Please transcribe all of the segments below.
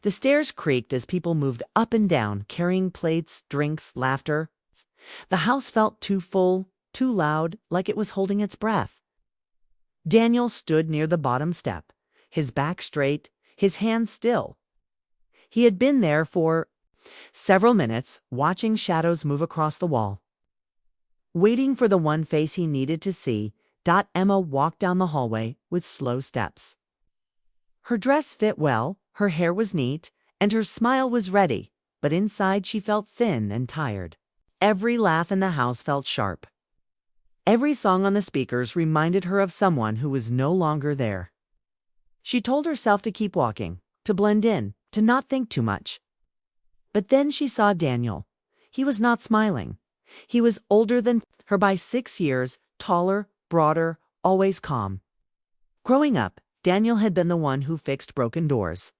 The stairs creaked as people moved up and down, carrying plates, drinks, laughter. The house felt too full, too loud, like it was holding its breath. Daniel stood near the bottom step, his back straight, his hands still. He had been there for several minutes, watching shadows move across the wall. Waiting for the one face he needed to see, Emma walked down the hallway with slow steps. Her dress fit well, her hair was neat, and her smile was ready, but inside she felt thin and tired. Every laugh in the house felt sharp. Every song on the speakers reminded her of someone who was no longer there. She told herself to keep walking, to blend in, to not think too much. But then she saw Daniel. He was not smiling. He was older than her by 6 years, taller, broader, always calm. Growing up, Daniel had been the one who fixed broken doors,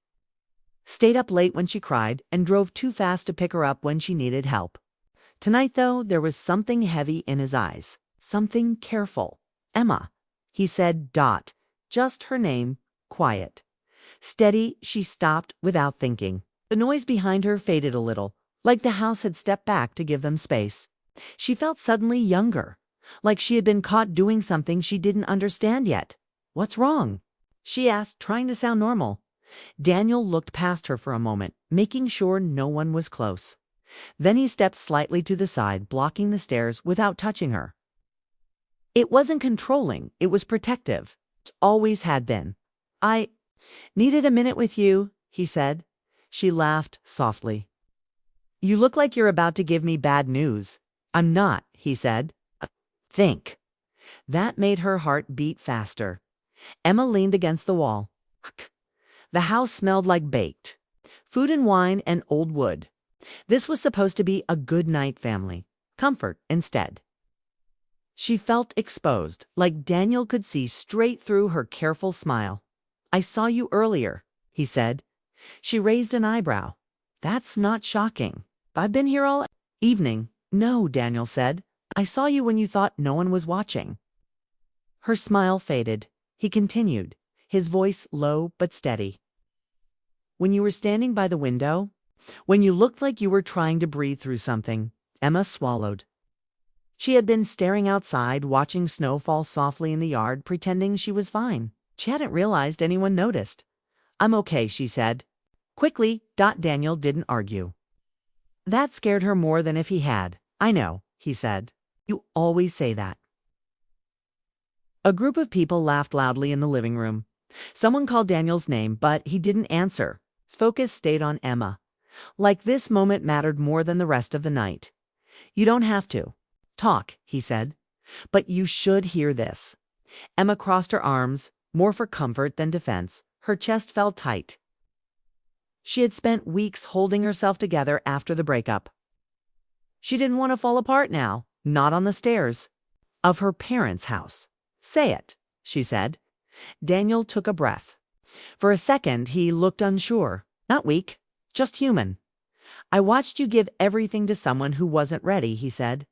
stayed up late when she cried, and drove too fast to pick her up when she needed help. Tonight, though, there was something heavy in his eyes, something careful. "Emma," he said, just her name, quiet. Steady, she stopped without thinking. The noise behind her faded a little, like the house had stepped back to give them space. She felt suddenly younger, like she had been caught doing something she didn't understand yet. "What's wrong?" she asked, trying to sound normal. Daniel looked past her for a moment, making sure no one was close. Then he stepped slightly to the side, blocking the stairs without touching her. It wasn't controlling, it was protective. It always had been. "I needed a minute with you," he said. She laughed softly. "You look like you're about to give me bad news." "I'm not," he said. "Think." That made her heart beat faster. Emma leaned against the wall. The house smelled like baked food and wine and old wood. This was supposed to be a good night family. Comfort instead. She felt exposed, like Daniel could see straight through her careful smile. "I saw you earlier," he said. She raised an eyebrow. "That's not shocking. I've been here all evening." "No," Daniel said. "I saw you when you thought no one was watching." Her smile faded. He continued, his voice low but steady. "When you were standing by the window, when you looked like you were trying to breathe through something." Emma swallowed. She had been staring outside, watching snow fall softly in the yard, pretending she was fine. She hadn't realized anyone noticed. "I'm okay," she said. Quickly, Daniel didn't argue. That scared her more than if he had. "I know," he said. "You always say that." A group of people laughed loudly in the living room. Someone called Daniel's name, but he didn't answer. His focus stayed on Emma. Like this moment mattered more than the rest of the night. "You don't have to talk," he said, "but you should hear this." Emma crossed her arms, more for comfort than defense. Her chest felt tight. She had spent weeks holding herself together after the breakup. She didn't want to fall apart now, not on the stairs of her parents' house. "Say it," she said. Daniel took a breath. For a second, he looked unsure. "Not weak, just human. I watched you give everything to someone who wasn't ready," he said.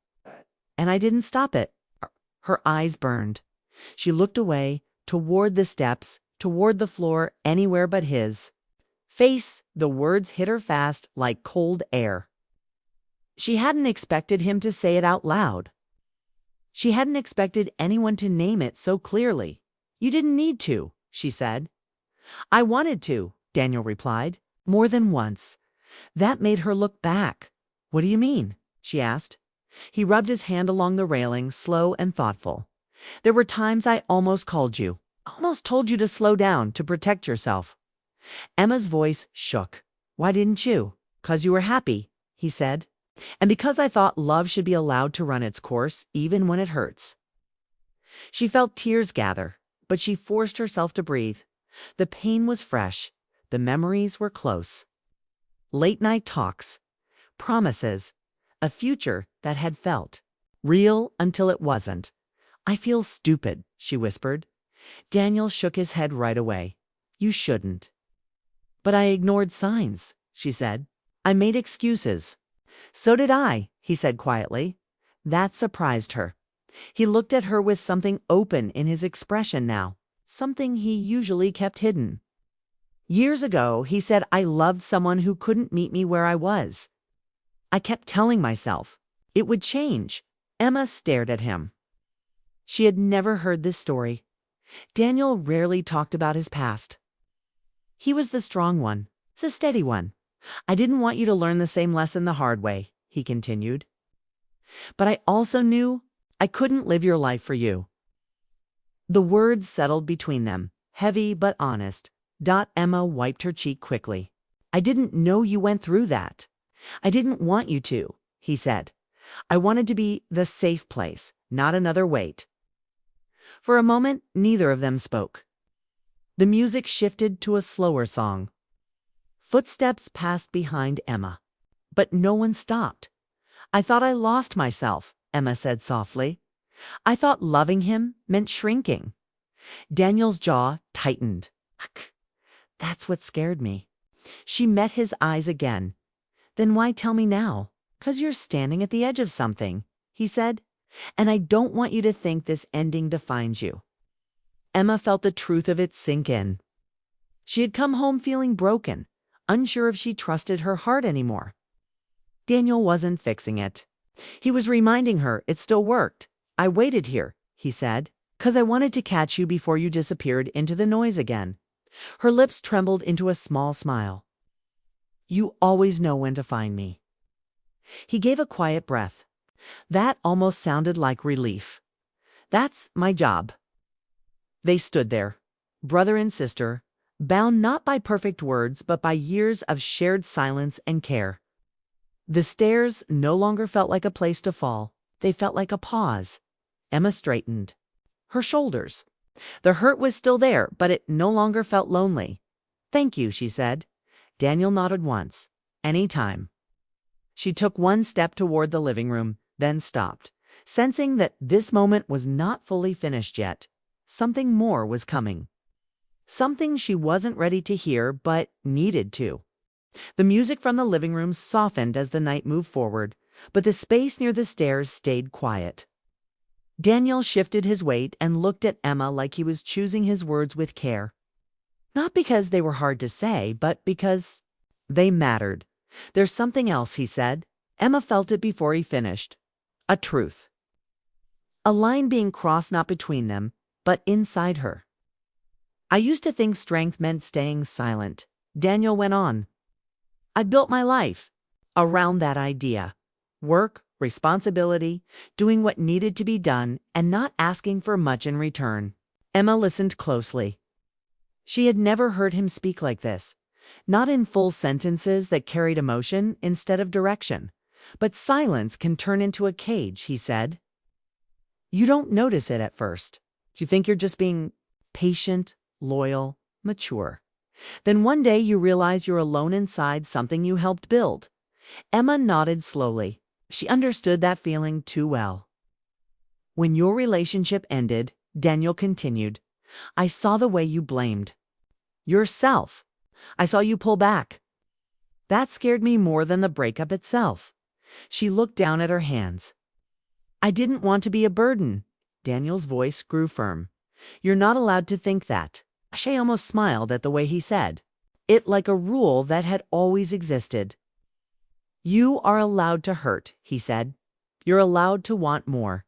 "And I didn't stop it." Her eyes burned. She looked away, toward the steps, toward the floor, anywhere but his face. The words hit her fast, like cold air. She hadn't expected him to say it out loud. She hadn't expected anyone to name it so clearly. "You didn't need to," she said. "I wanted to," Daniel replied, "more than once." That made her look back. "What do you mean?" she asked. He rubbed his hand along the railing, slow and thoughtful. "There were times I almost called you, almost told you to slow down, to protect yourself." Emma's voice shook. "Why didn't you?" "'Cause you were happy," he said. "And because I thought love should be allowed to run its course, even when it hurts." She felt tears gather, but she forced herself to breathe. The pain was fresh. The memories were close. Late night talks, promises, a future that had felt real until it wasn't. "I feel stupid," she whispered. Daniel shook his head right away. "You shouldn't." "But I ignored signs," she said. "I made excuses." "So did I," he said quietly. That surprised her. He looked at her with something open in his expression now, something he usually kept hidden. Years ago, he said I loved someone who couldn't meet me where I was. I kept telling myself it would change. Emma stared at him. She had never heard this story. Daniel rarely talked about his past. He was the strong one, the steady one. I didn't want you to learn the same lesson the hard way, he continued. But I also knew I couldn't live your life for you. The words settled between them, heavy but honest. Emma wiped her cheek quickly. I didn't know you went through that. I didn't want you to, he said. I wanted to be the safe place, not another weight. For a moment, neither of them spoke. The music shifted to a slower song. Footsteps passed behind Emma, but no one stopped. I thought I lost myself, Emma said softly. I thought loving him meant shrinking. Daniel's jaw tightened. That's what scared me. She met his eyes again. Then why tell me now? 'Cause you're standing at the edge of something, he said. And I don't want you to think this ending defines you. Emma felt the truth of it sink in. She had come home feeling broken, unsure if she trusted her heart anymore. Daniel wasn't fixing it. He was reminding her it still worked. I waited here, he said, 'cause I wanted to catch you before you disappeared into the noise again. Her lips trembled into a small smile. You always know when to find me. He gave a quiet breath. That almost sounded like relief. That's my job. They stood there, brother and sister, bound not by perfect words but by years of shared silence and care. The stairs no longer felt like a place to fall. They felt like a pause. Emma straightened her shoulders. The hurt was still there, but it no longer felt lonely. Thank you, she said. Daniel nodded once. Anytime. She took one step toward the living room, then stopped, sensing that this moment was not fully finished yet. Something more was coming. Something she wasn't ready to hear, but needed to. The music from the living room softened as the night moved forward, but the space near the stairs stayed quiet. Daniel shifted his weight and looked at Emma like he was choosing his words with care. Not because they were hard to say, but because they mattered. There's something else, he said. Emma felt it before he finished. A truth. A line being crossed not between them, but inside her. I used to think strength meant staying silent. Daniel went on. I built my life around that idea. Work, responsibility, doing what needed to be done, and not asking for much in return. Emma listened closely. She had never heard him speak like this. Not in full sentences that carried emotion instead of direction. But silence can turn into a cage, he said. You don't notice it at first. You think you're just being patient, loyal, mature. Then one day you realize you're alone inside something you helped build. Emma nodded slowly. She understood that feeling too well. When your relationship ended, Daniel continued, I saw the way you blamed yourself. I saw you pull back. That scared me more than the breakup itself. She looked down at her hands. I didn't want to be a burden. Daniel's voice grew firm. You're not allowed to think that. She almost smiled at the way he said it, like a rule that had always existed. You are allowed to hurt, he said. You're allowed to want more.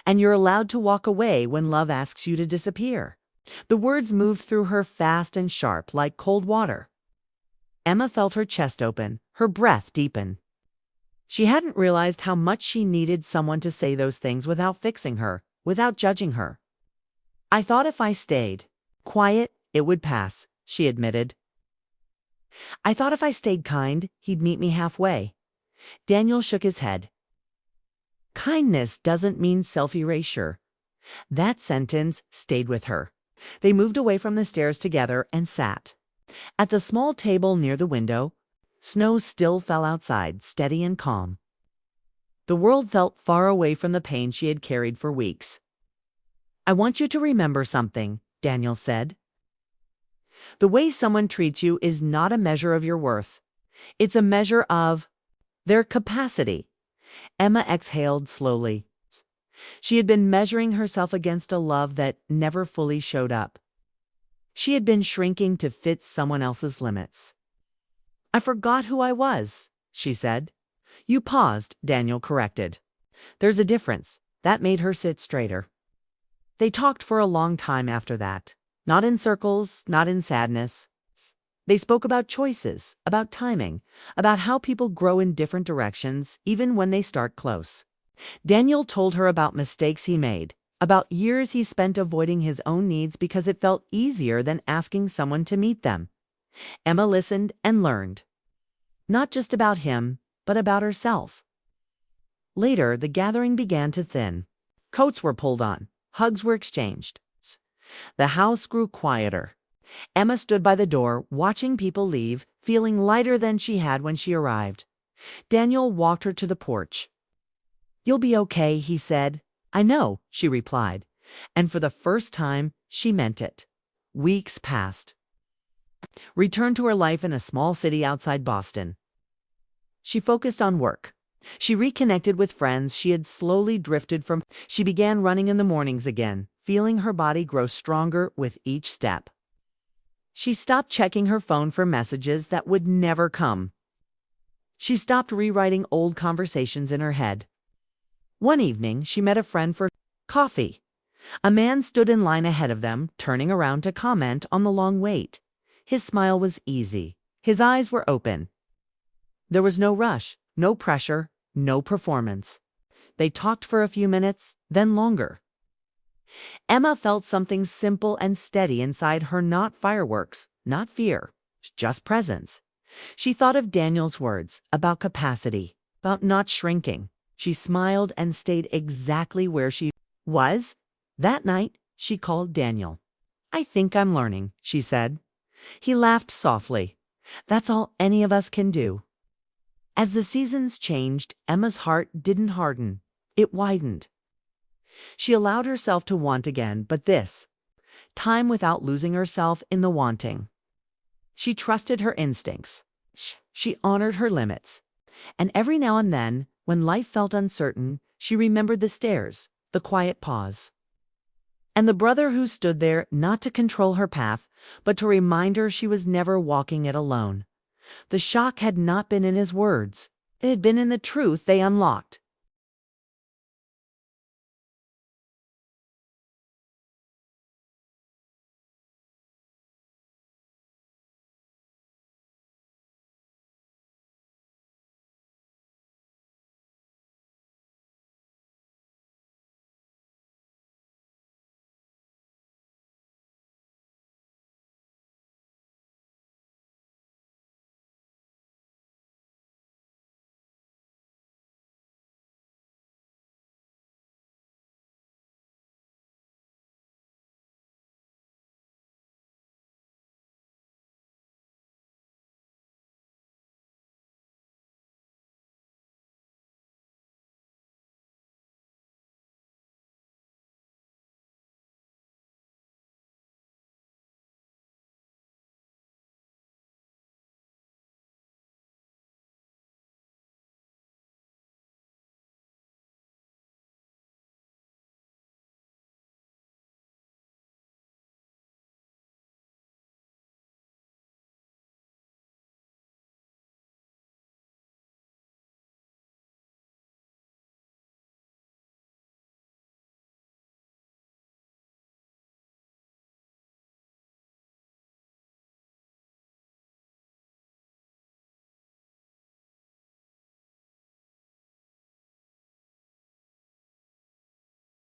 And you're allowed to walk away when love asks you to disappear. The words moved through her fast and sharp, like cold water. Emma felt her chest open, her breath deepen. She hadn't realized how much she needed someone to say those things without fixing her, without judging her. I thought if I stayed quiet, it would pass, she admitted. I thought if I stayed kind, he'd meet me halfway. Daniel shook his head. Kindness doesn't mean self-erasure. That sentence stayed with her. They moved away from the stairs together and sat. At the small table near the window, snow still fell outside, steady and calm. The world felt far away from the pain she had carried for weeks. I want you to remember something, Daniel said. The way someone treats you is not a measure of your worth. It's a measure of their capacity. Emma exhaled slowly. She had been measuring herself against a love that never fully showed up. She had been shrinking to fit someone else's limits. "I forgot who I was," she said. "You paused," Daniel corrected. "There's a difference." That made her sit straighter. They talked for a long time after that. Not in circles, not in sadness. They spoke about choices, about timing, about how people grow in different directions, even when they start close. Daniel told her about mistakes he made, about years he spent avoiding his own needs because it felt easier than asking someone to meet them. Emma listened and learned. Not just about him, but about herself. Later, the gathering began to thin. Coats were pulled on. Hugs were exchanged. The house grew quieter. Emma stood by the door, watching people leave, feeling lighter than she had when she arrived. Daniel walked her to the porch. "You'll be okay," he said. "I know," she replied. And for the first time, she meant it. Weeks passed. Returned to her life in a small city outside Boston. She focused on work. She reconnected with friends she had slowly drifted from. She began running in the mornings again, feeling her body grow stronger with each step. She stopped checking her phone for messages that would never come. She stopped rewriting old conversations in her head. One evening, she met a friend for coffee. A man stood in line ahead of them, turning around to comment on the long wait. His smile was easy. His eyes were open. There was no rush, no pressure, no performance. They talked for a few minutes, then longer. Emma felt something simple and steady inside her, not fireworks, not fear, just presence. She thought of Daniel's words about capacity, about not shrinking. She smiled and stayed exactly where she was. That night, she called Daniel. "I think I'm learning," she said. He laughed softly. "That's all any of us can do." As the seasons changed, Emma's heart didn't harden. It widened. She allowed herself to want again, but this time without losing herself in the wanting. She trusted her instincts. She honored her limits. And every now and then, when life felt uncertain, she remembered the stairs, the quiet pause. And the brother who stood there not to control her path, but to remind her she was never walking it alone. The shock had not been in his words. It had been in the truth they unlocked.